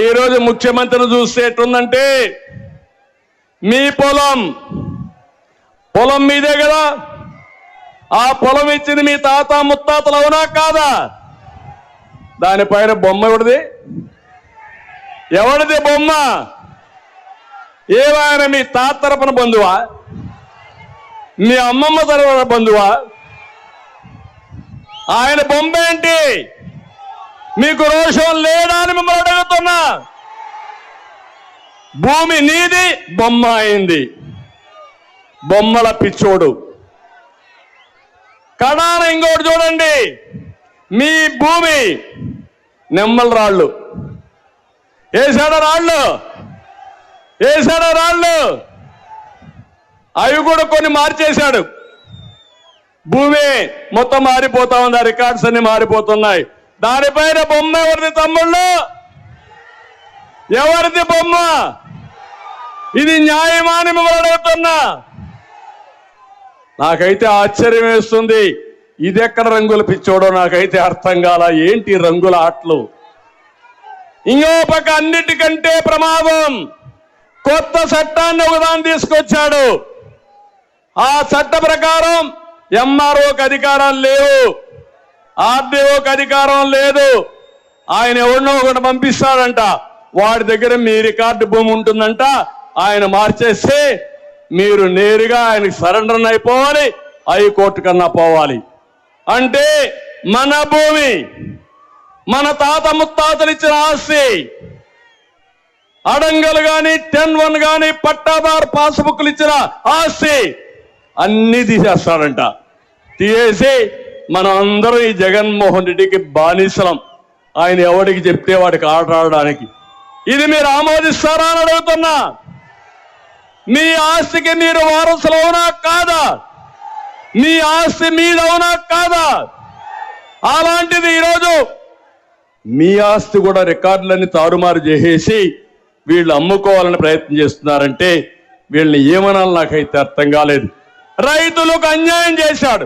ఈరోజు ముఖ్యమంత్రిని చూస్తే ఎట్లుందంటే మీ పొలం మీదే కదా, ఆ పొలం ఇచ్చింది మీ తాత ముత్తాతలు అవునా కాదా? దానిపైన బొమ్మ ఎవరిది బొమ్మ? ఏమైనా మీ తాత తరపున బంధువా, మీ అమ్మమ్మ తరపున బంధువా? ఆయన బొమ్మ ఏంటి? మీకు రోషం లేదా అని మిమ్మల్ని అడుగుతున్నా. భూమి నీది, బొమ్మ అయింది. బొమ్మల పిచ్చోడు. కడాన ఇంకోటి చూడండి, మీ భూమి నెమ్మల రాళ్ళు వేసాడా రాళ్ళు అవి కూడా కొన్ని మార్చేశాడు. భూమి మొత్తం మారిపోతా ఉంది, రికార్డ్స్ అన్ని మారిపోతున్నాయి. దానిపైన బొమ్మ ఎవరిది తమ్ముళ్ళు? ఎవరిది బొమ్మ? ఇది న్యాయమా అని మిమ్మల్ని అడుగుతున్నా. నాకైతే ఆశ్చర్యం వేస్తుంది. ఇది ఎక్కడ రంగుల పిచ్చోడో నాకైతే అర్థం కాల. ఏంటి రంగుల ఆటలు? ఇంకో పక్క అన్నిటికంటే ప్రమాదం, కొత్త చట్టాన్ని ఒకదాన్ని తీసుకొచ్చాడు. ఆ చట్ట ప్రకారం ఎంఆర్ఓకి అధికారాలు లేవు, ఆర్డీఓకి అధికారం లేదు. ఆయన ఎవరినో ఒకటి పంపిస్తాడంట, వాడి దగ్గర మీ రికార్డు భూమి ఉంటుందంట. ఆయన మార్చేస్తే మీరు నేరుగా ఆయనకి సరెండర్ అయిపోవాలి, హైకోర్టు కన్నా పోవాలి. అంటే మన భూమి, మన తాత ముత్తాతలు ఇచ్చిన ఆస్తి, అడంగలు గాని 10-1 గాని పట్టాదారు పాస్బుక్లు ఇచ్చిన ఆస్తి అన్ని తీసేస్తాడంట. తీసేసి మనం అందరం ఈ జగన్మోహన్ రెడ్డికి బానిసలం. ఆయన ఎవడికి చెప్తే వాడికి ఆట ఆడడానికి. ఇది మీరు ఆమోదిస్తారా అని అడుగుతున్నా. మీ ఆస్తికి మీరు వారసులు అవునా కాదా? మీ ఆస్తి మీదవునా కాదా? అలాంటిది ఈరోజు మీ ఆస్తి కూడా రికార్డులన్నీ తారుమారు చేసేసి వీళ్ళు అమ్ముకోవాలని ప్రయత్నం చేస్తున్నారంటే వీళ్ళని ఏమనాలి నాకైతే అర్థం కాలేదు. రైతులకు అన్యాయం చేశాడు.